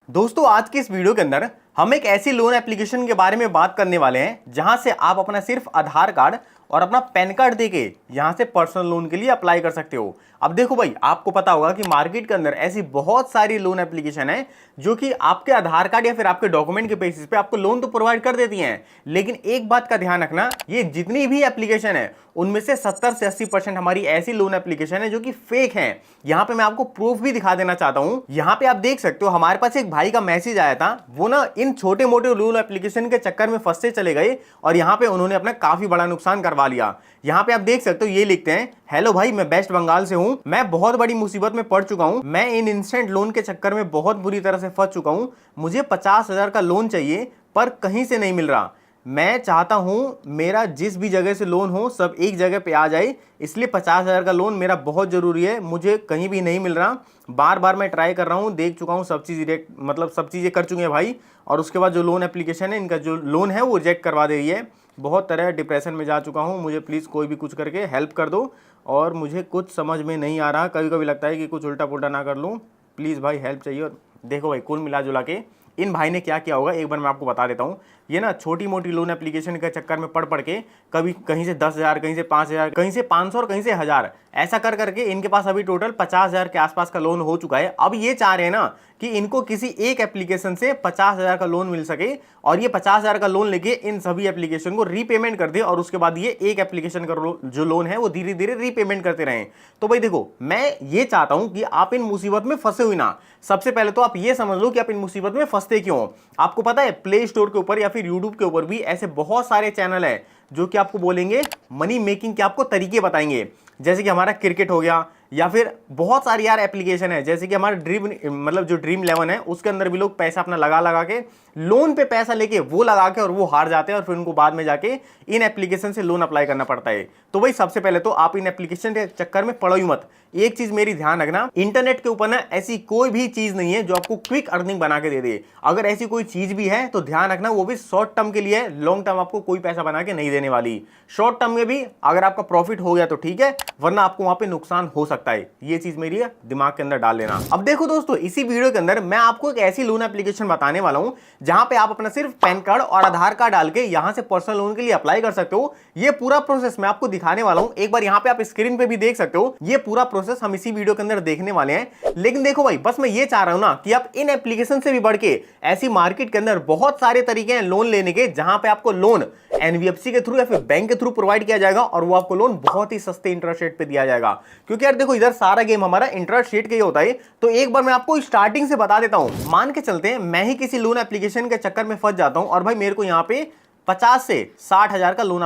दोस्तों आज की इस वीडियो के अंदर हम एक ऐसी लोन एप्लीकेशन के बारे में बात करने वाले हैं जहां से आप अपना सिर्फ आधार कार्ड और अपना पैन कार्ड देके यहां से पर्सनल लोन के लिए अप्लाई कर सकते हो। अब देखो भाई, आपको पता होगा कि मार्केट के अंदर ऐसी बहुत सारी लोन एप्लीकेशन है जो कि आपके आधार कार्ड या फिर आपके डॉक्यूमेंट के बेसिस पे आपको लोन तो प्रोवाइड कर देती हैं, लेकिन एक बात का ध्यान रखना, ये जितनी भी एप्लीकेशन है उनमें से 70 से 80% हमारी ऐसी लोन एप्लीकेशन है जो कि फेक हैं। यहां पे मैं आपको प्रूफ भी दिखा देना चाहता हूं। यहां पे आप देख सकते हो, हमारे पास एक भाई का मैसेज आया था, वो ना इन छोटे मोटे लोन एप्लीकेशन के चक्कर में फंसते चले गए और यहां पे उन्होंने अपना काफी बड़ा नुकसान करवा लिया। यहां पे आप देख सकते हो, ये लिखते हैं, हेलो भाई, मैं वेस्ट बंगाल से हूं, मैं बहुत बड़ी मुसीबत में पड़ चुका हूं, मैं इन इंस्टेंट लोन के चक्कर में बहुत बुरी तरह से फंस चुका हूं, मुझे 50,000 का लोन चाहिए पर कहीं से नहीं मिल रहा। मैं चाहता हूं मेरा जिस भी जगह से लोन हो सब एक जगह पे आ जाए, इसलिए 50,000 का लोन मेरा बहुत जरूरी है, मुझे कहीं भी नहीं मिल रहा, बार बार मैं ट्राई कर रहा हूं, देख चुका हूं सब चीज़, मतलब सब चीज़ें कर चुके हैं भाई, और उसके बाद जो लोन एप्लीकेशन है, इनका जो लोन है वो रिजेक्ट करवा दे रही है। बहुत तरह डिप्रेशन में जा चुका हूँ, मुझे प्लीज़ कोई भी कुछ करके हेल्प कर दो, और मुझे कुछ समझ में नहीं आ रहा, कभी कभी लगता है कि कुछ उल्टा पुल्टा ना कर लूँ, प्लीज़ भाई हेल्प चाहिए। और देखो भाई, कुल मिला जुला के इन भाई ने क्या किया होगा एक बार मैं आपको बता देता हूँ। ये ना छोटी मोटी लोन एप्लीकेशन के चक्कर में पढ़ पढ़ के कभी कहीं से 10,000, कहीं से 5,000, कहीं से 500 और कहीं से 1,000, ऐसा कर करके इनके पास अभी टोटल 50,000 के आसपास का लोन हो चुका है। अब ये चाह रहे हैं ना कि इनको किसी एक एप्लीकेशन से 50,000 का लोन मिल सके और ये 50,000 का लोन लेके इन सभी एप्लीकेशन को रीपेमेंट कर दे, और उसके बाद ये एक एप्लीकेशन का जो लोन है वो धीरे धीरे रीपेमेंट करते रहें। तो भाई देखो, मैं ये चाहता हूं कि आप इन मुसीबत में फंसे हुए ना, सबसे पहले तो आप ये समझ लो कि आप इन मुसीबत में फंसते क्यों। आपको पता है, प्ले स्टोर के ऊपर या फिर यूट्यूब के ऊपर भी ऐसे बहुत सारे चैनल है जो कि आपको बोलेंगे मनी मेकिंग के आपको तरीके बताएंगे, जैसे कि हमारा क्रिकेट हो गया, या फिर बहुत सारी यार एप्लीकेशन है, जैसे कि हमारा मतलब जो ड्रीम 11 है, उसके अंदर भी लोग पैसा अपना लगा लगा के लोन पे पैसा लेके वो लगा के और वो हार जाते हैं, और फिर उनको बाद में जाके इन एप्लीकेशन से लोन अप्लाई करना पड़ता है। तो भाई सबसे पहले तो आप इन एप्लीकेशन के चक्कर में पड़ो ही मत। एक चीज मेरी ध्यान रखना, इंटरनेट के ऊपर ना ऐसी कोई भी चीज नहीं है जो आपको क्विक अर्निंग बना के दे दे। अगर ऐसी कोई चीज भी है तो ध्यान रखना वो भी शॉर्ट टर्म के लिए, लॉन्ग टर्म आपको कोई पैसा बना के नहीं देने वाली। शॉर्ट टर्म में भी अगर आपका प्रॉफिट हो गया तो ठीक है, वरना आपको वहां पे नुकसान हो सकता है। ये चीज मेरी दिमाग के अंदर डाल लेना। अब देखो दोस्तों, इसी वीडियो के अंदर मैं आपको एक ऐसी लोन एप्लीकेशन बताने वाला हूं जहां पे आप अपना सिर्फ पैन कार्ड और आधार कार्ड डाल के यहां से पर्सनल लोन के लिए अप्लाई कर सकते हो। ये पूरा प्रोसेस मैं आपको दिखाने वाला हूं, एक बार यहां पे आप स्क्रीन पे भी देख सकते हो। ये पूरा प्रोसेस हम इसी वीडियो के अंदर देखने वाले हैं। लेकिन देखो भाई, बस मैं ये चाह रहा हूं ना कि आप इन एप्लीकेशन से भी बढ़ के ऐसी मार्केट के अंदर बहुत सारे तरीके हैं लोन लेने के, जहां पे आपको लोन एनबीएफसी के थ्रू या फिर बैंक के थ्रू प्रोवाइड किया जाएगा, और वो आपको लोन बहुत ही सस्ते इंटरेस्ट रेट पे दिया जाएगा। क्योंकि यार देखो, इधर सारा गेम हमारा इंटरेस्ट रेट का ही होता है। तो एक बार मैं आपको स्टार्टिंग से बता देता हूं। मान के चलते हैं मैं ही किसी लोन एप्लीकेशन के चक्कर में फंस जाता हूं और भाई मेरे को यहां पे 50 से 60,000 का लोन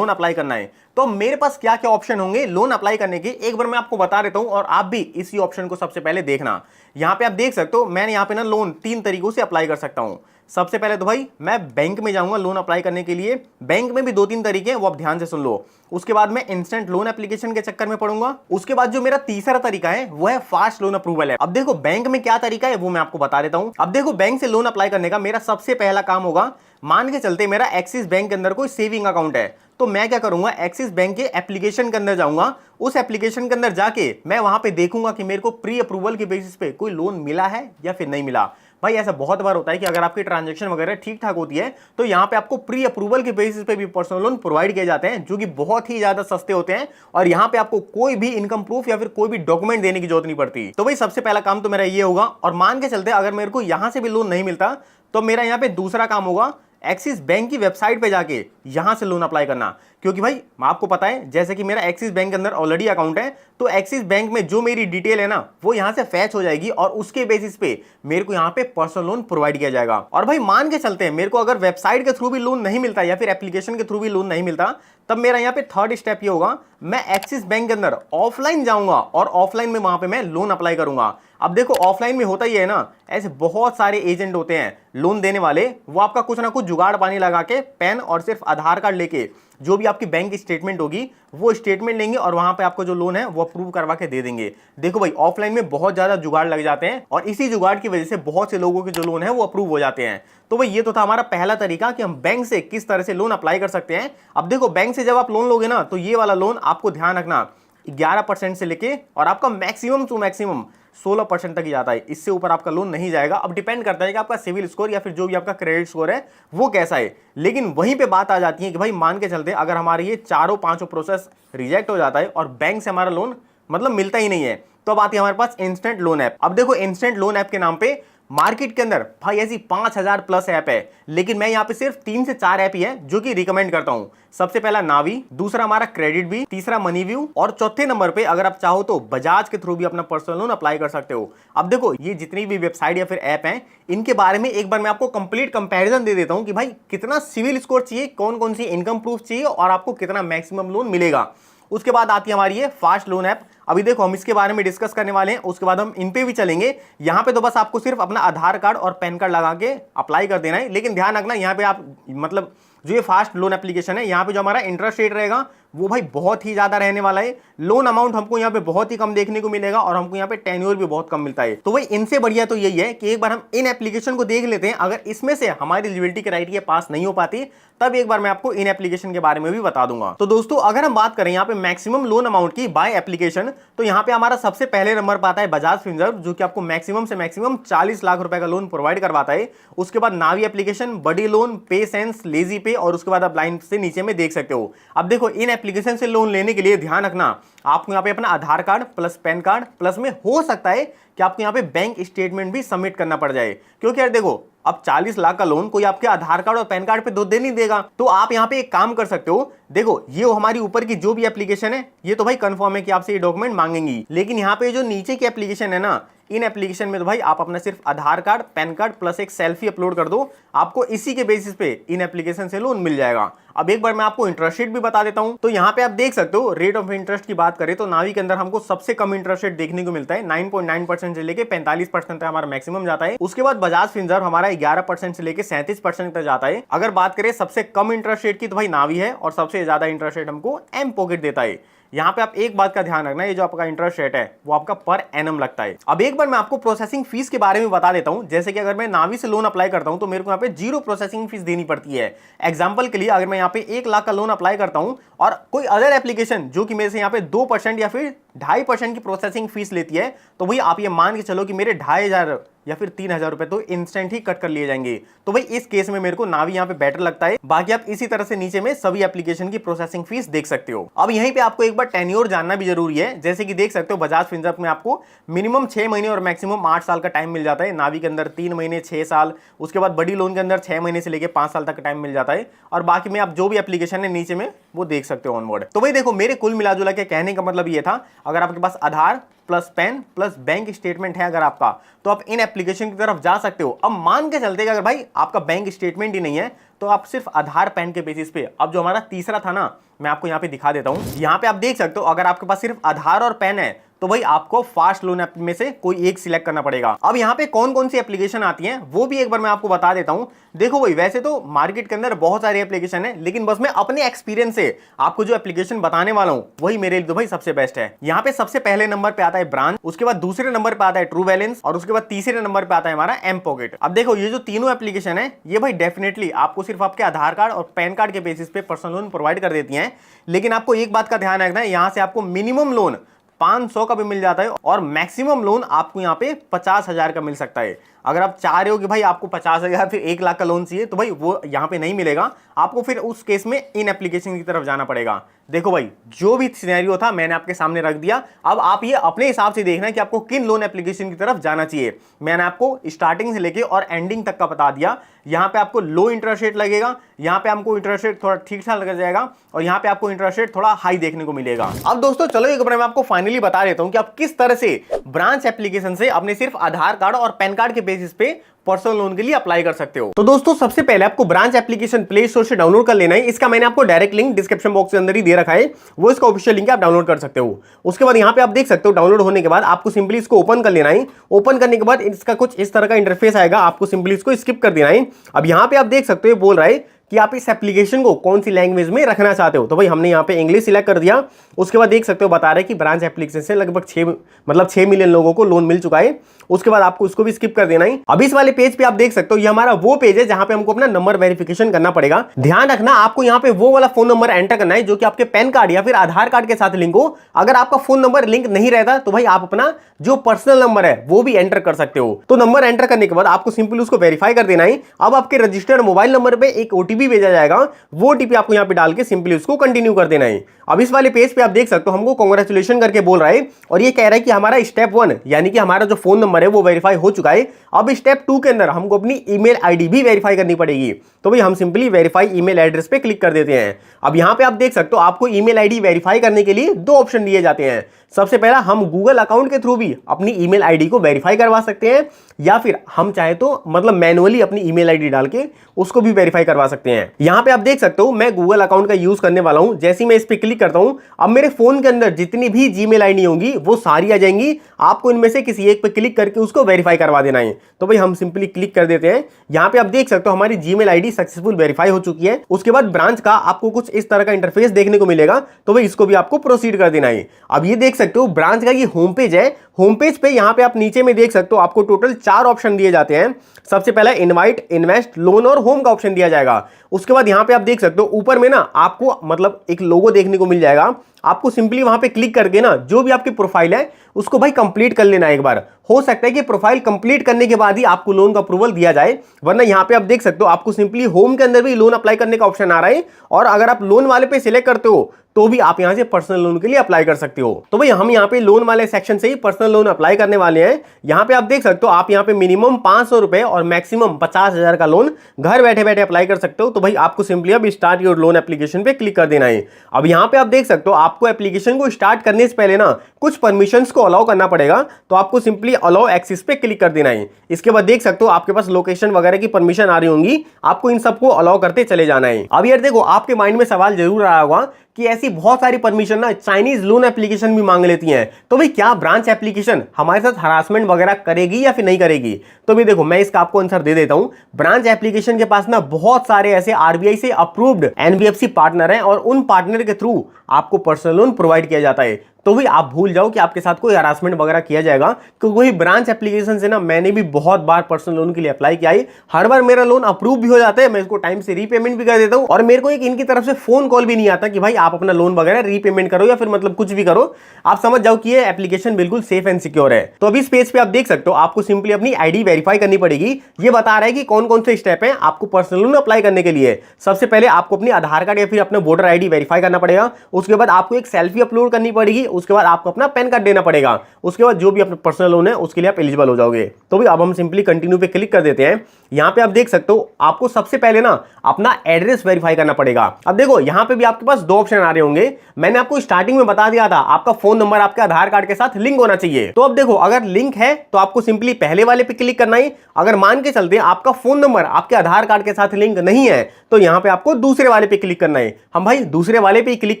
अप्लाई करना है, तो मेरे पास क्या क्या ऑप्शन होंगे लोन अप्लाई करने के, एक बार मैं आपको बता देता हूं, और आप भी इसी ऑप्शन को सबसे पहले देखना। यहां पे आप देख सकते हो, मैंने यहां पे ना लोन 3 तरीकों से अप्लाई कर सकता हूं। सबसे पहले तो भाई मैं बैंक में जाऊंगा लोन अप्लाई करने के लिए। बैंक में भी 2-3 तरीके हैं, वो आप ध्यान से सुन लो। उसके बाद मैं इंस्टेंट लोन एप्लीकेशन के चक्कर में पड़ूंगा। उसके बाद जो मेरा तीसरा तरीका है वो है फास्ट लोन अप्रूवल है। अब देखो बैंक में क्या तरीका है वो मैं आपको बता देता हूं। अब देखो, बैंक से लोन अप्लाई करने का मेरा सबसे पहला काम होगा, मान के चलते मेरा एक्सिस बैंक के अंदर कोई सेविंग अकाउंट है, तो मैं क्या करूंगा, एक्सिस बैंक के एप्लीकेशन के अंदर जाऊंगा। उस एप्लीकेशन के अंदर जाके मैं वहां पे देखूंगा कि मेरे को प्री अप्रूवल के बेसिस पे कोई लोन मिला है या फिर नहीं मिला। भाई ऐसा बहुत बार होता है कि अगर आपकी ट्रांजैक्शन वगैरह ठीक ठाक होती है तो यहाँ पे आपको प्री अप्रूवल के बेसिस पे भी पर्सनल लोन प्रोवाइड किए जाते हैं, जो कि बहुत ही ज्यादा सस्ते होते हैं, और यहाँ पे आपको कोई भी इनकम प्रूफ या फिर कोई भी डॉक्यूमेंट देने की जरूरत नहीं पड़ती। तो भाई सबसे पहला काम तो मेरा ये होगा। और मान के चलते अगर मेरे को यहाँ से भी लोन नहीं मिलता तो मेरा यहाँ पे दूसरा काम होगा, एक्सिस बैंक की वेबसाइट पे जाके यहां से लोन अप्लाई करना। क्योंकि भाई आपको पता है, जैसे कि मेरा एक्सिस बैंक के अंदर ऑलरेडी अकाउंट है, तो एक्सिस बैंक में जो मेरी डिटेल है ना वो यहां से फैच हो जाएगी, और उसके बेसिस पे मेरे को यहां पे पर्सनल लोन प्रोवाइड किया जाएगा। और भाई मान के चलते हैं मेरे को अगर वेबसाइट के थ्रू भी लोन नहीं मिलता या फिर एप्लीकेशन के थ्रू भी लोन नहीं मिलता, तब मेरा यहाँ पे थर्ड स्टेप ये होगा, मैं एक्सिस बैंक के अंदर ऑफलाइन जाऊंगा और ऑफलाइन में वहां पे मैं लोन अप्लाई करूंगा। अब देखो, ऑफलाइन में होता ही है ना, ऐसे बहुत सारे एजेंट होते हैं लोन देने वाले, वो आपका कुछ ना कुछ जुगाड़ पानी लगा के पेन और सिर्फ आधार कार्ड लेके जो भी आपकी बैंक की स्टेटमेंट होगी वो स्टेटमेंट लेंगे और वहां पे आपको जो लोन है वो अप्रूव करवा के दे देंगे। देखो भाई, ऑफलाइन में बहुत ज्यादा जुगाड़ लग जाते हैं, और इसी जुगाड़ की वजह से बहुत से लोगों के जो लोन है वो अप्रूव हो जाते हैं। तो भाई ये तो था हमारा पहला तरीका कि हम बैंक से किस तरह से लोन अप्लाई कर सकते हैं। अब देखो, बैंक से जब आप लोन लोगे ना, तो ये वाला लोन आपको ध्यान रखना 11% से लेके और आपका मैक्सिमम टू मैक्सिमम 16% तक ही जाता है, इससे ऊपर आपका लोन नहीं जाएगा। अब डिपेंड करता है कि आपका सिविल स्कोर या फिर जो भी आपका क्रेडिट स्कोर है वो कैसा है। लेकिन वहीं पे बात आ जाती है कि भाई मान के चलते अगर हमारे ये चारों पांचों प्रोसेस रिजेक्ट हो जाता है और बैंक से हमारा लोन मतलब मिलता ही नहीं है, तो अब आती है हमारे पास इंस्टेंट लोन ऐप। अब देखो इंस्टेंट लोन ऐप के नाम पे मार्केट के अंदर भाई ऐसी 5000 प्लस ऐप है, लेकिन मैं यहाँ पे सिर्फ 3 से 4 ऐप ही है जो कि रिकमेंड करता हूँ। सबसे पहला नावी, दूसरा हमारा क्रेडिट भी, तीसरा मनीव्यू और चौथे नंबर पे अगर आप चाहो तो बजाज के थ्रू भी अपना पर्सनल लोन अप्लाई कर सकते हो। अब देखो ये जितनी भी वेबसाइट या फिर ऐप हैं इनके बारे में एक बार मैं आपको कंप्लीट कंपैरिजन दे देता हूँ कि भाई कितना सिविल स्कोर चाहिए, कौन कौन सी इनकम प्रूफ चाहिए और आपको कितना मैक्सिमम लोन मिलेगा। उसके बाद आती है हमारी ये फास्ट लोन ऐप। अभी देखो हम इसके बारे में डिस्कस करने वाले हैं, उसके बाद हम इन पे भी चलेंगे। यहाँ पे तो बस आपको सिर्फ अपना आधार कार्ड और पैन कार्ड लगा के अप्लाई कर देना है, लेकिन ध्यान रखना यहाँ पे आप मतलब जो ये फास्ट लोन एप्लीकेशन है यहाँ पे जो हमारा इंटरेस्ट रेट रहेगा वो भाई बहुत ही ज्यादा रहने वाला है। लोन अमाउंट हमको यहाँ पे बहुत ही कम देखने को मिलेगा और हमको यहाँ पे टेन्योर भी बहुत कम मिलता है। तो भाई इनसे बढ़िया तो यही है कि एक बार हम इन एप्लीकेशन को देख लेते हैं, अगर इसमें से हमारी एलिजिबिलिटी क्राइटेरिया पास नहीं हो पाती तब एक बार मैं आपको इन एप्लीकेशन के बारे में भी बता दूंगा। तो दोस्तों अगर हम बात करें यहाँ पे मैक्सिमम लोन अमाउंट की बाय एप्लीकेशन, तो यहाँ पे हमारा सबसे पहले नंबर पर आता है बजाज फिनसर्व, जो कि आपको मैक्सिमम से मैक्सिमम 40 लाख रुपए का लोन प्रोवाइड करवाता है। उसके बाद नावी एप्लीकेशन, बडी लोन, पे सेंस, लेजी पे और उसके बाद आप लाइन से नीचे में देख सकते हो। अब देखो इन एप्लीकेशन से लोन लेने के लिए ध्यान रखना आपको यहाँ पे अपना Aadhaar card plus PAN card plus में हो सकता है कि आपको यहाँ पे बैंक स्टेटमेंट भी सबमिट करना पड़ जाए, क्योंकि यार देखो अब 40 लाख का लोन कोई आपके आधार कार्ड और पैन कार्ड पे दो दे नहीं देगा। तो आप यहाँ पे एक काम कर सकते हो, देखो ये हमारी ऊपर की जो भी एप्लीकेशन है ये तो भाई कंफर्म है कि आपसे ये डॉक्यूमेंट मांगेंगी, लेकिन यहाँ पे जो नीचे की एप्लीकेशन है ना, इन एप्लीकेशन में तो भाई आप अपना सिर्फ आधार कार्ड पैन कार्ड प्लस एक सेल्फी अपलोड कर दो, आपको इसी के बेसिस पे इन एप्लीकेशन से लोन मिल जाएगा। अब एक बार मैं आपको इंटरेस्ट रेट भी बता देता हूं। तो यहाँ पे आप देख सकते हो रेट ऑफ इंटरेस्ट की बात करें तो नावी के अंदर हमको सबसे कम इंटरेस्ट रेट देखने को मिलता है, 9.9% से लेके 45% तक हमारा मैक्सिमम जाता है। उसके बाद बजाज फिनसर्व हमारा 11% से लेके 37% तक जाता है। अगर बात करें सबसे कम इंटरेस्ट रेट की तो भाई नावी है और सबसे ज्यादा इंटरेस्ट रेट हमको एम पॉकेट देता है। यहाँ पे आप एक बात का ध्यान रखना, ये जो आपका इंटरेस्ट रेट है वो आपका पर एनम लगता है। अब एक बार मैं आपको प्रोसेसिंग फीस के बारे में बता देता हूँ। जैसे कि अगर मैं नावी से लोन अप्लाई करता हूँ तो मेरे को यहाँ पे 0 प्रोसेसिंग फीस देनी पड़ती है। एग्जांपल के लिए अगर मैं यहाँ पे 1 लाख का लोन अप्लाई करता हूँ और कोई अदर एप्लीकेशन जो कि मेरे से यहाँ पे 2% या फिर 2.5% की प्रोसेसिंग फीस लेती है, तो भाई आप ये मान के चलो कि मेरे 2,500 या फिर 3,000 रुपए तो इंस्टेंट ही कट कर लिए जाएंगे। तो भाई इस केस में मेरे को नावी यहाँ पे बेटर लगता है। बाकी आप इसी तरह से नीचे में सभी एप्लीकेशन की प्रोसेसिंग फीस देख सकते हो। अब यहीं पे आपको एक बार टेन्योर जानना भी जरूरी है। जैसे कि देख सकते हो बजाज फिनसर्व में आपको मिनिमम 6 महीने और मैक्सिमम 8 साल का टाइम मिल जाता है। नावी के अंदर 3 महीने 6 साल, उसके बाद बड़ी लोन के अंदर 6 महीने से लेकर 5 साल तक का टाइम मिल जाता है। और बाकी में आप जो भी एप्लीकेशन है नीचे में वो देख सकते हो ऑनवर्ड। तो भाई देखो मेरे कुल मिलाजुला के कहने का मतलब ये था, अगर आपके पास Aadhaar plus PAN plus bank statement है अगर आपका, तो आप इन एप्लीकेशन की तरफ जा सकते हो। अब मान के चलते अगर भाई आपका बैंक स्टेटमेंट ही नहीं है तो आप सिर्फ आधार पैन के बेसिस पे, अब जो हमारा तीसरा था ना मैं आपको यहाँ पे दिखा देता हूँ। यहाँ पे आप देख सकते हो अगर आपके पास सिर्फ आधार और पैन है तो भाई आपको फास्ट लोन ऐप में से कोई एक सिलेक्ट करना पड़ेगा। अब यहाँ पे कौन कौन सी एप्लीकेशन आती हैं वो भी एक बार मैं आपको बता देता हूँ। देखो भाई वैसे तो मार्केट के अंदर बहुत सारी एप्लीकेशन है, लेकिन बस मैं अपने एक्सपीरियंस से आपको जो एप्लीकेशन बताने वाला हूँ वही मेरे लिए तो भाई सबसे बेस्ट है। यहाँ पे सबसे पहले नंबर पे आता है ब्रांच, उसके बाद दूसरे नंबर पे आता है ट्रू बैलेंस और उसके बाद तीसरे नंबर पे आता है हमारा एम पॉकेट। अब देखो ये जो तीनों एप्लीकेशन है ये भाई डेफिनेटली आपको सिर्फ आपके आधार कार्ड और पैन कार्ड के बेसिस पे पर्सनल लोन प्रोवाइड कर देती है, लेकिन आपको एक बात का ध्यान रखना है, यहाँ से आपको मिनिमम लोन 500 का भी मिल जाता है और मैक्सिमम लोन आपको यहाँ पे 50,000 का मिल सकता है। अगर आप चाह रहे हो कि भाई आपको 50,000 फिर 1 लाख का लोन चाहिए तो भाई वो यहाँ पे नहीं मिलेगा, आपको फिर उस केस में इन एप्लीकेशन की तरफ जाना पड़ेगा। देखो भाई जो भी सिनेरियो था मैंने आपके सामने रख दिया, अब आप ये अपने हिसाब से देखना कि आपको किन लोन एप्लीकेशन की तरफ जाना चाहिए। मैंने आपको स्टार्टिंग से लेके और एंडिंग तक का बता दिया। यहाँ पे आपको लो इंटरेस्ट रेट लगेगा, यहाँ पे आपको इंटरेस्ट रेट थोड़ा ठीक ठाक लग जाएगा और यहाँ पे आपको इंटरेस्ट रेट थोड़ा हाई देखने को मिलेगा। अब दोस्तों चलो एक बार मैं आपको फाइनली बता देता हूँ कि आप किस तरह से ब्रांच एप्लीकेशन से अपने सिर्फ आधार कार्ड और पैन कार्ड के बेसिस पे पर्सनल लोन के लिए अप्लाई कर सकते हो। तो दोस्तों सबसे पहले आपको ब्रांच एप्लीकेशन प्ले स्टोर से डाउनलोड कर लेना है। इसका मैंने आपको डायरेक्ट लिंक डिस्क्रिप्शन बॉक्स के अंदर ही दे रखा है, वो इसका ऑफिशियल लिंक है, आप डाउनलोड कर सकते हो। उसके बाद यहाँ पे आप देख सकते हो डाउनलोड होने के बाद आपको सिंपली इसको ओपन कर लेना है। ओपन करने के बाद इसका कुछ इस तरह का इंटरफेस आएगा, आपको सिंपली इसको स्किप कर देना है। अब यहाँ पे आप देख सकते हो बोल रहा है कि आप इस एप्लीकेशन को कौन सी लैंग्वेज में रखना चाहते हो। तो भाई हमने यहाँ पे इंग्लिश सिलेक्ट कर दिया। उसके बाद देख सकते हो बता रहे हैं कि ब्रांच एप्लीकेशन से लगभग 6 मिलियन लोगों को लोन मिल चुका है। उसके बाद आपको इसको भी स्किप कर देना है। अब इस वाले पेज पे आप देख सकते हो ये हमारा वो पेज है जहां पे हमको अपना नंबर वेरिफिकेशन करना पड़ेगा। ध्यान रखना आपको यहाँ पे वो वाला फोन नंबर एंटर करना है जो कि आपके पैन कार्ड या फिर आधार कार्ड के साथ लिंक हो। अगर आपका फोन नंबर लिंक नहीं रहता तो भाई आप अपना जो पर्सनल नंबर है वो भी एंटर कर सकते हो। तो नंबर एंटर करने के बाद आपको सिंपली उसको वेरीफाई कर देना है। अब आपके रजिस्टर्ड मोबाइल नंबर पे एक ओटीपी भेजा जाएगा, वो ओटीपी आपको यहाँ पे डाल के सिंपली उसको कंटिन्यू कर देना है। अब इस वाले पेज पे आप देख सकते हो हमको कांग्रेचुलेशन करके बोल रहा है और ये कह रहा है कि हमारा स्टेप 1 यानी कि हमारा जो फोन नंबर है वो वेरीफाई हो चुका है। अब स्टेप 2 के अंदर हमको अपनी ईमेल आईडी भी वेरीफाई करनी पड़ेगी। तो भाई हम सिंपली वेरीफाई ईमेल एड्रेस पे क्लिक कर देते हैं। अब यहाँ पे आप देख सकते हो आपको ईमेल आईडी वेरीफाई करने के लिए 2 ऑप्शन दिए जाते हैं। सबसे पहला हम गूगल अकाउंट के थ्रू भी अपनी ईमेल आईडी को वेरीफाई करवा सकते हैं या फिर हम चाहे तो मतलब मैनुअली अपनी ईमेल आईडी डाल के उसको भी वेरीफाई करवा सकते हैं। यहाँ पे आप देख सकते हो मैं गूगल अकाउंट का यूज करने वाला हूं। जैसे ही मैं इस पे क्लिक करता हूं अब मेरे फोन के अंदर जितनी भी जीमेल आईडी होंगी वो सारी आ जाएंगी। आपको इनमें से किसी एक पे क्लिक करके उसको वेरीफाई करवा देना है। तो भाई हम सिंपली क्लिक कर देते हैं। यहाँ पे आप देख सकते हो हमारी जीमेल आईडी सक्सेसफुल वेरीफाई हो चुकी है। उसके बाद ब्रांच का आपको कुछ इस तरह का इंटरफेस देखने को मिलेगा। तो भाई इसको भी आपको प्रोसीड कर देना है। अब ये देख सकते हो ब्रांच का ये होम पेज है। होम पेज पे यहाँ पे आप नीचे में देख सकते हो आपको टोटल 4 ऑप्शन दिए जाते हैं। सबसे पहला इनवाइट, इन्वेस्ट, लोन और होम का ऑप्शन दिया जाएगा। उसके बाद यहाँ पे आप देख सकते हो ऊपर में ना आपको मतलब एक लोगो देखने को मिल जाएगा। आपको सिंपली वहां पे क्लिक करके ना जो भी आपकी प्रोफाइल है उसको भाई कंप्लीट कर लेना एक बार। हो सकता है कि प्रोफाइल कंप्लीट करने के बाद ही आपको लोन का अप्रूवल दिया जाए, वरना यहाँ पे आप देख सकते हो आपको सिंपली होम के अंदर भी लोन अप्लाई करने का ऑप्शन आ रहा है। और अगर आप लोन वाले पे सिलेक्ट करते हो तो भी आप यहां से पर्सनल लोन के लिए अप्लाई कर सकते हो। तो भाई हम यहाँ पे लोन वाले सेक्शन से ही पर्सनल लोन अप्लाई करने वाले हैं। यहाँ पे आप देख सकते हो आप यहाँ पे मिनिमम 500 रुपए और मैक्सिमम 50,000 का लोन घर बैठे बैठे अप्लाई कर सकते हो। तो भाई आपको सिंपली अब स्टार्ट योर लोन एप्लीकेशन पे क्लिक कर देना है। अब यहाँ पे आप देख सकते हो आपको एप्लीकेशन को स्टार्ट करने से पहले ना कुछ परमिशंस को अलाउ करना पड़ेगा। तो आपको सिंपली अलाउ एक्सेस पे क्लिक कर देना है। इसके बाद देख सकते हो आपके पास लोकेशन वगैरह की परमिशन आ रही होंगी, आपको इन सबको अलाउ करते चले जाना है। अब यार देखो आपके माइंड में सवाल जरूर आया होगा कि ऐसी बहुत सारी परमिशन ना चाइनीज लोन एप्लीकेशन भी मांग लेती हैं, तो भाई क्या ब्रांच एप्लीकेशन हमारे साथ हरासमेंट वगैरह करेगी या फिर नहीं करेगी? तो भी देखो मैं इसका आपको आंसर दे देता हूं। ब्रांच एप्लीकेशन के पास ना बहुत सारे ऐसे आरबीआई से अप्रूव्ड एनबीएफसी पार्टनर हैं और उन पार्टनर के थ्रू आपको पर्सनल लोन प्रोवाइड किया जाता है। तो भी आप भूल जाओ कि आपके साथ कोई हरासमेंट वगैरह किया जाएगा, क्योंकि वही ब्रांच एप्लीकेशन से ना मैंने भी बहुत बार पर्सनल लोन के लिए अप्लाई किया है। हर बार मेरा लोन अप्रूव भी हो जाता है, मैं इसको टाइम से रीपेमेंट भी कर देता हूं और मेरे को एक इनकी तरफ से फोन कॉल भी नहीं आता कि भाई आप अपना लोन वगैरह रीपेमेंट करो या फिर मतलब कुछ भी करो। आप समझ जाओ कि ये एप्लीकेशन बिल्कुल सेफ एंड सिक्योर है। तो अभी इस पेज पे आप देख सकते हो आपको सिंपली अपनी आईडी वेरीफाई करनी पड़ेगी। ये बता रहा है कि कौन कौन से स्टेप है आपको पर्सनल लोन अप्लाई करने के लिए। सबसे पहले आपको अपनी आधार कार्ड या फिर अपना वोटर आईडी वेरीफाई करना पड़ेगा। उसके बाद आपको एक सेल्फी अपलोड करनी पड़ेगी। उसके बाद आपको अपना पैन कार्ड देना पड़ेगा। उसके बाद जो भी अपना पर्सनल लोन है उसके लिए आप एलिजिबल हो जाओगे। तो भी अब हम सिंपली कंटिन्यू पे क्लिक कर देते हैं। यहां पे आप देख सकते हो आपको सबसे पहले ना अपना एड्रेस वेरीफाई करना पड़ेगा। अब देखो यहां पे भी आपके पास 2 ऑप्शन आ रहे होंगे। मैंने आपको स्टार्टिंग में बता दिया था आपका फोन नंबर आपके आधार कार्ड के साथ लिंक होना चाहिए। तो अब देखो अगर लिंक है तो आपको सिंपली पहले वाले पे क्लिक करना है। अगर मान के चलते आपका फोन नंबर आपके आधार कार्ड के साथ लिंक नहीं है तो यहां पे आपको दूसरे वाले पे क्लिक करना है। हम भाई दूसरे वाले पे क्लिक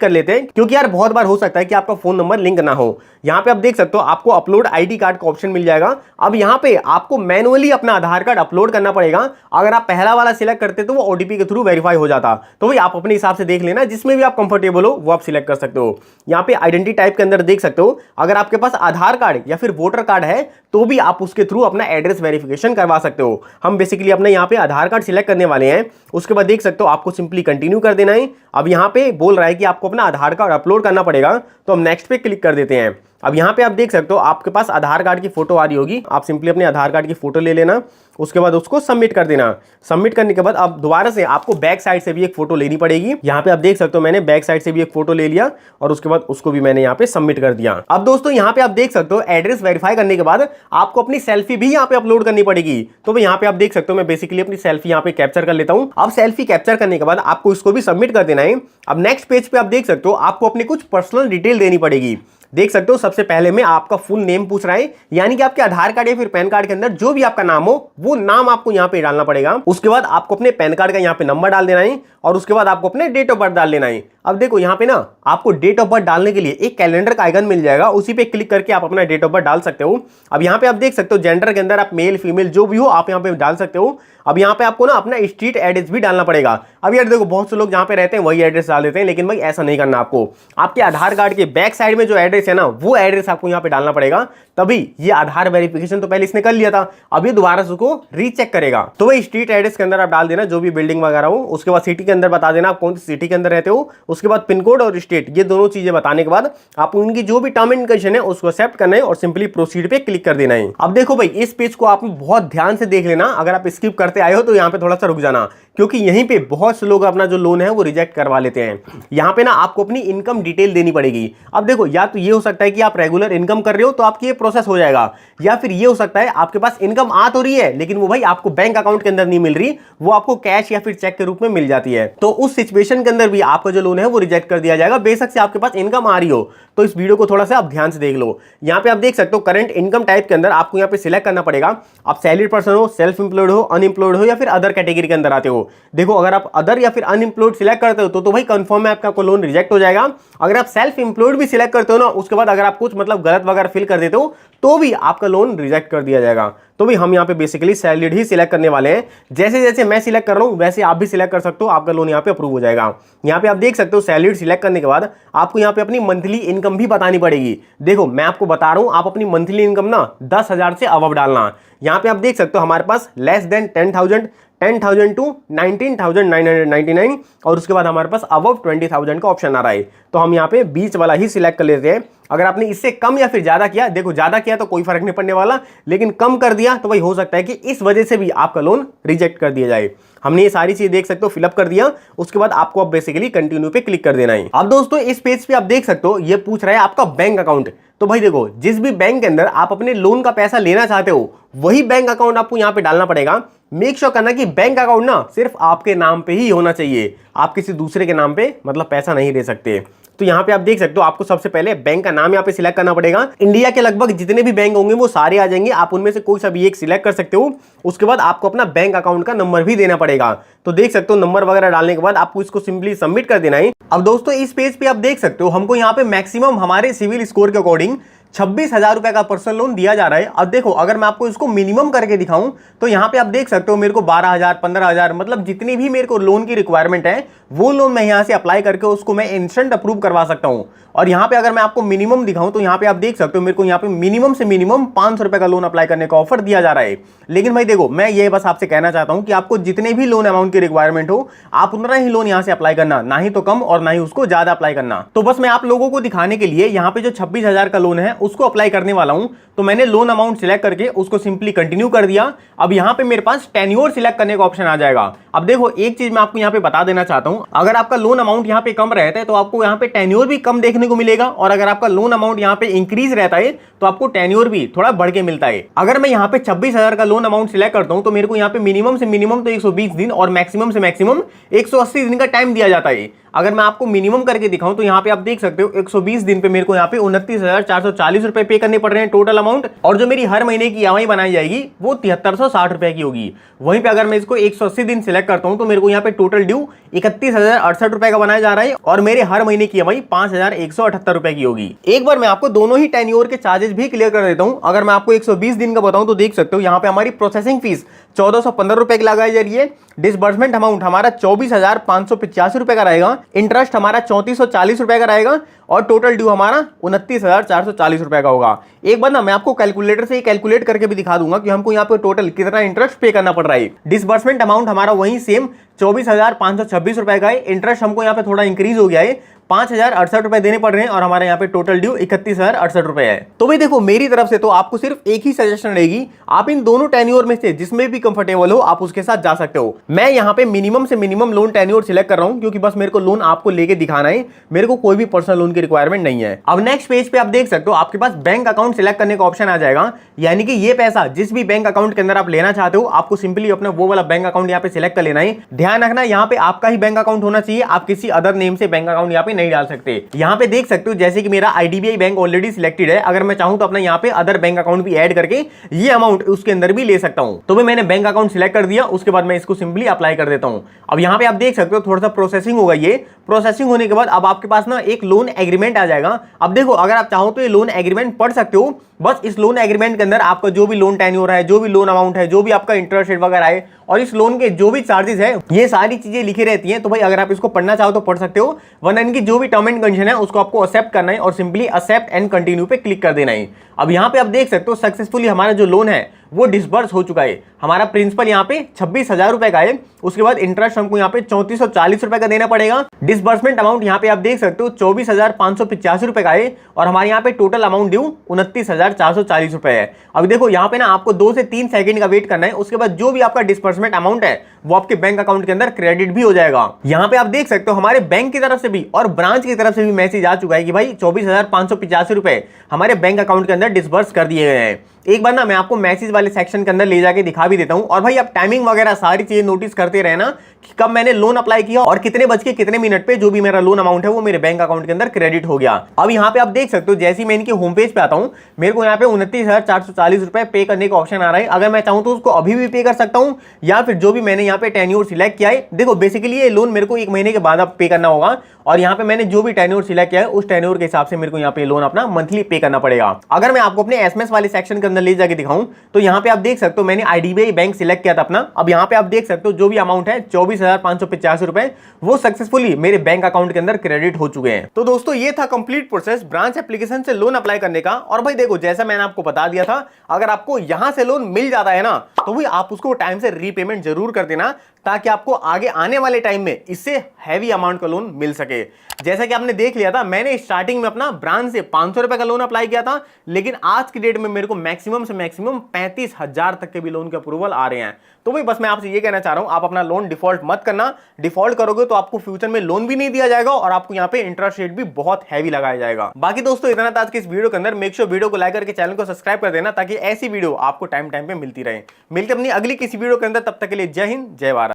कर लेते हैं, क्योंकि यार बहुत बार हो सकता है कि आपका फोन नंबर लिंक ना हो। यहां पे आप देख सकते हो आपको अपलोड आईडी कार्ड का ऑप्शन मिल जाएगा। अब यहां पे आपको मैनुअली अपना आधार कार्ड अपलोड करना पड़ेगा। अगर आप पहला वाला सिलेक्ट करते तो वो ओटीपी के थ्रू वेरीफाई हो जाता। तो भाई आप अपने हिसाब से देख लेना, जिसमें भी आप कंफर्टेबल हो वो आप सिलेक्ट कर सकते हो। यहां पे आइडेंटिटी टाइप के अंदर देख सकते हो अगर आपके पास आधार कार्ड या फिर वोटर कार्ड है तो भी आप उसके थ्रू अपना एड्रेस वेरिफिकेशन करवा सकते हो। हम बेसिकली अपना यहां पे आधार कार्ड सिलेक्ट करने वाले हैं। उसके बाद देख सकते हो आपको सिंपली कंटिन्यू कर देना है। अब यहां पे बोल रहा है कि आपको अपना आधार कार्ड अपलोड करना पड़ेगा, तो हम नेक्स्ट पे क्लिक कर देते हैं। अब यहाँ पे आप देख सकते हो आपके पास आधार कार्ड की फोटो आ रही होगी। आप सिंपली अपने आधार कार्ड की फोटो ले लेना, उसके बाद उसको सबमिट कर देना। सबमिट करने के बाद अब दोबारा से आपको बैक साइड से भी एक फोटो लेनी पड़ेगी। यहाँ पे आप देख सकते हो मैंने बैक साइड से भी एक फोटो ले लिया और उसके बाद उसको भी मैंने यहाँ पे सबमिट कर दिया। अब दोस्तों यहाँ पे आप देख सकते हो एड्रेस वेरीफाई करने के बाद आपको अपनी सेल्फी भी यहाँ पे अपलोड करनी पड़ेगी। तो भाई यहाँ पे आप देख सकते हो मैं बेसिकली अपनी सेल्फी यहाँ पे कैप्चर कर लेता हूँ। अब सेल्फी कैप्चर करने के बाद आपको इसको भी सबमिट कर देना है। अब नेक्स्ट पेज पे आप देख सकते हो आपको अपनी कुछ पर्सनल डिटेल देनी पड़ेगी। देख सकते हो सबसे पहले में आपका फुल नेम पूछ रहा है, यानी कि आपके आधार कार्ड या फिर पैन कार्ड के अंदर जो भी आपका नाम हो वो नाम आपको यहाँ पे डालना पड़ेगा। उसके बाद आपको अपने पैन कार्ड का यहाँ पे नंबर डाल देना है और उसके बाद आपको अपने डेट ऑफ बर्थ डाल देना है। अब देखो यहाँ पे ना आपको डेट ऑफ बर्थ डालने के लिए एक कैलेंडर का आइकन मिल जाएगा, उसी पे क्लिक करके आप अपना डेट ऑफ बर्थ डाल सकते हो। अब यहाँ पे आप देख सकते हो जेंडर के अंदर आप मेल फीमेल जो भी हो आप यहाँ पे डाल सकते हो। अब यहाँ पे आपको ना अपना स्ट्रीट एड्रेस भी डालना पड़ेगा। अब यार देखो बहुत से लोग जहाँ पे रहते हैं वही एड्रेस डाल देते हैं, लेकिन भाई ऐसा नहीं करना आपको। आपके आधार कार्ड के बैक साइड में जो एड्रेस है ना वो एड्रेस आपको यहाँ पे डालना पड़ेगा, तभी ये आधार वेरिफिकेशन तो पहले इसने कर लिया था, अब ये दोबारा से उसको रीचेक करेगा। तो वही स्ट्रीट एड्रेस के अंदर आप डाल देना जो भी बिल्डिंग वगैरह हो, उसके बाद सिटी के अंदर बता देना आप कौन सी सिटी के अंदर रहते हो, उसके बाद पिन कोड और स्टेट, ये दोनों चीजें बताने के बाद आप उनकी जो भी टर्म एंड कंडीशन है उसको एक्सेप्ट करना है और सिंपली प्रोसीड पे क्लिक कर देना है। अब देखो भाई इस पेज को आप बहुत ध्यान से देख लेना, अगर आप स्किप करते आए हो तो यहाँ पे थोड़ा सा रुक जाना, क्योंकि यहीं पे बहुत से लोग अपना जो लोन है वो रिजेक्ट करवा लेते हैं। यहाँ पे ना आपको अपनी इनकम डिटेल देनी पड़ेगी। अब देखो या तो ये हो सकता है कि आप रेगुलर इनकम कर रहे हो तो आपकी ये प्रोसेस हो जाएगा, या फिर ये हो सकता है आपके पास इनकम आ तो रही है लेकिन वो भाई आपको बैंक अकाउंट के अंदर नहीं मिल रही, वो आपको कैश या फिर चेक के रूप में मिल जाती है। तो उस सिचुएशन के अंदर भी आपका जो लोन है वो रिजेक्ट कर दिया जाएगा, बेशक से आपके पास इनकम आ रही हो। तो इस वीडियो को थोड़ा सा आप ध्यान से देख लो। यहाँ पे आप देख सकते हो करंट इनकम टाइप के अंदर आपको यहाँ पे सिलेक्ट करना पड़ेगा, आप सैलरी पर्सन हो, सेल्फ एम्प्लॉयड हो, अनएम्प्लॉयड हो या फिर अदर कैटेगरी के अंदर आते हो। देखो अगर आप अदर या फिर अनएम्प्लॉयड सिलेक्ट करते हो तो भाई कंफर्म है आपका लोन रिजेक्ट हो जाएगा। अगर आप सेल्फ एम्प्लॉयड भी सिलेक्ट करते हो ना, उसके बाद अगर आप कुछ मतलब गलत वगैरह फिल कर देते हो तो भी आपका लोन रिजेक्ट कर दिया जाएगा। तो भी हम यहाँ पे बेसिकली सैलरीड ही सिलेक्ट करने वाले हैं। जैसे जैसे मैं सिलेक्ट कर रहा हूँ वैसे आप भी सिलेक्ट कर सकते हो, आपका लोन यहाँ पे अप्रूव हो जाएगा। यहाँ पे आप देख सकते हो सैलरीड सिलेक्ट करने के बाद आपको यहाँ पे अपनी मंथली इनकम भी बतानी पड़ेगी। देखो मैं आपको बता रहा हूँ आप अपनी मंथली इनकम ना 10,000 से अबव डालना। यहाँ पे आप देख सकते हो हमारे पास लेस देन 10,000 टू 19,999 और उसके बाद हमारे पास अबव 20,000 का ऑप्शन आ रहा है। तो हम यहाँ पे बीच वाला ही सिलेक्ट कर लेते हैं। अगर आपने इससे कम या फिर ज्यादा किया, देखो ज्यादा किया तो कोई फर्क नहीं पड़ने वाला, लेकिन कम कर दिया तो भाई हो सकता है कि इस वजह से भी आपका लोन रिजेक्ट कर दिया जाए। हमने ये सारी चीज देख सकते हो फिलअप कर दिया, उसके बाद आपको अब बेसिकली कंटिन्यू पे क्लिक कर देना है। अब दोस्तों इस पेज पे आप देख सकते हो ये पूछ रहा है आपका बैंक अकाउंट। तो भाई देखो जिस भी बैंक के अंदर आप अपने लोन का पैसा लेना चाहते हो वही बैंक अकाउंट आपको यहाँ पे डालना पड़ेगा। मेक श्योर करना कि बैंक अकाउंट ना सिर्फ आपके नाम पे ही होना चाहिए, आप किसी दूसरे के नाम पे मतलब पैसा नहीं दे सकते। तो यहाँ पे आप देख सकते हो आपको सबसे पहले बैंक का नाम यहाँ पे सिलेक्ट करना पड़ेगा। इंडिया के लगभग जितने भी बैंक होंगे वो सारे आ जाएंगे, आप उनमें से कोई सा भी एक सिलेक्ट कर सकते हो। उसके बाद आपको अपना बैंक अकाउंट का नंबर भी देना पड़ेगा। तो देख सकते हो नंबर वगैरह डालने के बाद आपको इसको सिंपली सबमिट कर देना है। अब दोस्तों इस पेज पे आप देख सकते हो हमको यहाँ पे मैक्सिमम हमारे सिविल स्कोर के अकॉर्डिंग 26,000 रुपए का पर्सनल लोन दिया जा रहा है। अब देखो अगर मैं आपको इसको मिनिमम करके दिखाऊं तो यहाँ पे आप देख सकते हो मेरे को 12,000 15,000 मतलब जितनी भी मेरे को लोन की रिक्वायरमेंट है वो लोन मैं यहाँ से अप्लाई करके उसको मैं इंस्टेंट अप्रूव करवा सकता हूँ। और यहाँ पे अगर मैं आपको मिनिमम दिखाऊं तो यहाँ पे आप देख सकते हो मेरे को यहाँ पे मिनिमम से मिनिमम 500 रुपए का लोन अप्लाई करने का ऑफर दिया जा रहा है। लेकिन भाई देखो मैं ये बस आपसे कहना चाहता हूँ कि आपको जितने भी लोन अमाउंट की रिक्वायरमेंट हो आप उतना ही लोन यहाँ से अप्लाई करना, ना ही तो कम और ना ही उसको ज्यादा अप्लाई करना। तो बस मैं आप लोगों को दिखाने के लिए यहाँ पे जो 26,000 का लोन है उसको अप्लाई करने वाला हूं। तो मैंने लोन अमाउंट सिलेक्ट करके उसको सिंपली कंटिन्यू कर दिया। अब यहाँ पे मेरे पास टेन्योर सिलेक्ट करने का ऑप्शन आ जाएगा। अब देखो एक चीज मैं आपको यहाँ पे बता देना चाहता हूं, अगर आपका लोन अमाउंट यहाँ पे कम रहता है तो आपको यहाँ पे टेन्योर भी कम देखने को मिलेगा, और अगर आपका लोन अमाउंट यहाँ पे इंक्रीज रहता है तो आपको टेन्योर भी थोड़ा बढ़ के मिलता है। अगर मैं यहाँ पे 26,000 का लोन अमाउंट सिलेक्ट करता हूं तो मेरे को यहाँ पे मिनिमम से मिनिमम तो 120 दिन और मैक्सिमम से मैक्सिमम 180 दिन का टाइम दिया जाता है। अगर मैं आपको मिनिमम करके दिखाऊं तो यहाँ पे आप देख सकते हो 120 दिन पे मेरे को यहाँ पे 29,440 रुपए पे करने पड़ रहे हैं टोटल अमाउंट, और जो मेरी हर महीने की ईएमआई बनाई जाएगी वो 7360 रुपए की होगी। वहीं पे अगर मैं इसको 180 दिन सिलेक्ट करता हूं तो मेरे को यहाँ पे टोटल ड्यू 31,068 रुपए का बनाया जा रहा है, और मेरे हर महीने की ईएमआई 5,178 रुपए की होगी। एक बार मैं आपको दोनों ही टेन्योर के चार्जेस भी क्लियर कर देता हूं। अगर मैं आपको 120 दिन का बताऊं तो देख सकते हो यहाँ पे हमारी प्रोसेसिंग फीस 1415 रुपए की लगाई जा रही है। डिसबर्समेंट अमाउंट हमारा 24,585 रुपए का रहेगा। इंटरेस्ट हमारा 3440 रुपए का रहेगा, और टोटल ड्यू हमारा 29,440 रुपए का होगा। एक बार ना मैं आपको कैलकुलेटर से कैलकुलेट करके भी दिखा दूंगा कि हमको यहाँ पे टोटल कितना इंटरेस्ट पे करना पड़ रहा है। डिसबर्समेंट अमाउंट हमारा वही सेम 24,526 रुपए का है। इंटरेस्ट हमको यहाँ पे थोड़ा इंक्रीज हो गया है, 5,068 रुपए देने पड़ रहे हैं, और हमारे यहाँ पे टोटल ड्यू 31,068 रुपए है। तो भाई देखो मेरी तरफ से तो आपको सिर्फ एक ही सजेशन रहेगी, आप इन दोनों टेन्योर में से जिसमें भी कंफर्टेबल हो आप उसके साथ जा सकते हो। मैं यहाँ पे मिनिमम से मिनिमम लोन टेन्योर सिलेक्ट कर रहा हूँ क्योंकि बस मेरे को लोन आपको लेके दिखाना है, मेरे को कोई भी पर्सनल लोन की रिक्वायरमेंट नहीं है। अब नेक्स्ट पेज पे आप देख सकते हो आपके पास बैंक अकाउंट सिलेक्ट करने का ऑप्शन आ जाएगा, यानी कि ये पैसा जिस भी बैंक अकाउंट के अंदर आप लेना चाहते हो आपको सिंपली अपना वो वाला बैंक अकाउंट यहाँ पे सिलेक्ट कर लेना है। ध्यान रखना यहाँ पे आपका ही बैंक अकाउंट होना चाहिए, आप किसी अदर नेम से बैंक अकाउंट यहाँ पे पे नहीं डाल सकते। यहाँ पे देख सकते हो जैसे कि मेरा IDBI बैंक ऑलरेडी सिलेक्टेड है, अगर मैं चाहूं तो अपना यहाँ पे अदर बैंक अकाउंट भी ऐड करके ये अमाउंट उसके अंदर भी ले सकता हूं। तो भाई मैंने बैंक अकाउंट सिलेक्ट कर दिया, उसके बाद मैं इसको सिंपली अप्लाई कर देता हूं। अब यहाँ पे आप देख सकते हो थोड़ा सा प्रोसेसिंग होगा, ये प्रोसेसिंग होने के बाद अब आपके पास ना एक लोन एग्रीमेंट आ जाएगा। अब देखो अगर आप चाहो तो ये लोन एग्रीमेंट पढ़ सकते हो, बस इस लोन एग्रीमेंट के अंदर आपका जो भी लोन टेन्योर है, जो भी लोन अमाउंट है, जो भी आपका इंटरेस्ट रेट वगैरह है और इस लोन के जो भी चार्जेस है, ये सारी चीजें लिखी रहती हैं। तो भाई अगर आप इसको पढ़ना चाहो तो पढ़ सकते हो, वरना इनकी जो भी टर्म एंड कंडीशन है उसको आपको एक्सेप्ट करना है और सिंपली एक्सेप्ट एंड कंटिन्यू पे क्लिक कर देना है। अब यहाँ पे आप देख सकते हो सक्सेसफुली हमारा जो लोन है वो डिसबर्स हो चुका है। हमारा प्रिंसिपल यहाँ पे 26,000 रुपए का है, उसके बाद इंटरेस्ट हमको यहाँ पे 3440 रुपए का देना पड़ेगा। डिसबर्समेंट अमाउंट यहाँ पे आप देख सकते हो 24,585 रुपए का है और हमारे यहाँ पे टोटल अमाउंट ड्यू 29,440 रुपए है। अब देखो यहाँ पे ना आपको 2 से 3 सेकंड का वेट करना है, उसके बाद जो भी आपका डिसबर्समेंट अमाउंट है वो आपके बैंक अकाउंट के अंदर क्रेडिट भी हो जाएगा। यहाँ पे आप देख सकते हो हमारे बैंक की तरफ से भी और ब्रांच की तरफ से भी मैसेज आ चुका है कि भाई 24,585 रुपए हमारे बैंक अकाउंट के अंदर डिसबर्स कर दिए गए हैं। एक बार ना मैं आपको मैसेज वाले सेक्शन के अंदर ले जाके दिखा भी देता हूं। और भाई आप टाइमिंग वगैरह सारी चीजें नोटिस करते रहना कि कब मैंने लोन अप्लाई किया और कितने बज के कितने मिनट पे जो भी मेरा लोन अमाउंट है वो मेरे बैंक अकाउंट के अंदर क्रेडिट हो गया। अब यहाँ पे आप देख सकते हो जैसे ही मैं इनके होम पेज पे आता हूँ, मेरे को यहाँ पे 29,440 रुपए पे करने का ऑप्शन आ रहा है। अगर मैं चाहूँ तो उसको अभी भी पे कर सकता हूँ या फिर जो भी मैंने यहाँ पे टेन्योर सिलेक्ट किया है, देखो बेसिकली ये लोन मेरे को 1 महीने के बाद अब पे करना होगा और यहाँ पे मैंने जो भी टेन्योर सिलेक्ट किया है उस टेन्योर के हिसाब से मेरे को यहाँ पे लोन अपना मंथली पे करना पड़ेगा। अगर मैं आपको अपने एसएमएस वाले सेक्शन के अंदर ले जाके दिखाऊं तो यहाँ पे आप देख सकते हो मैंने IDBI बैंक सिलेक्ट किया था अपना। अब यहाँ पे आप देख सकते हो जो भी अमाउंट है 24,585 रुपए वो सक्सेसफुली मेरे बैंक अकाउंट के अंदर क्रेडिट हो चुके हैं। तो दोस्तों ये था कंप्लीट प्रोसेस ब्रांच एप्लीकेशन से लोन अप्लाई करने का। और भाई देखो जैसा मैंने आपको बता दिया था, अगर आपको यहां से लोन मिल जाता है ना तो भाई आप उसको टाइम से रीपेमेंट जरूर कर देना, ताकि आपको आगे आने वाले टाइम में इससे हैवी अमाउंट का लोन मिल सके। जैसा कि आपने देख लिया था, मैंने स्टार्टिंग में अपना ब्रांच से 500 रुपए का लोन अप्लाई किया था, लेकिन आज की डेट में मेरे को मैक्सिमम से मैक्सिमम 35,000 तक के भी लोन के अप्रूवल आ रहे हैं। तो भाई बस मैं आपसे ये कहना चाह रहा हूं, आप अपना लोन डिफॉल्ट मत करना। डिफॉल्ट करोगे तो आपको फ्यूचर में लोन भी नहीं दिया जाएगा और आपको यहाँ पे इंटरेस्ट रेट भी बहुत हैवी लगाया जाएगा। बाकी दोस्तों इतना था आज के इस वीडियो के अंदर। मेक श्योर वीडियो को लाइक करके चैनल को सब्सक्राइब कर देना, ताकि ऐसी वीडियो आपको टाइम टाइम पे मिलती रहे। मिलकर अपनी अगली किसी वीडियो के अंदर, तब तक के लिए जय हिंद जय भारत।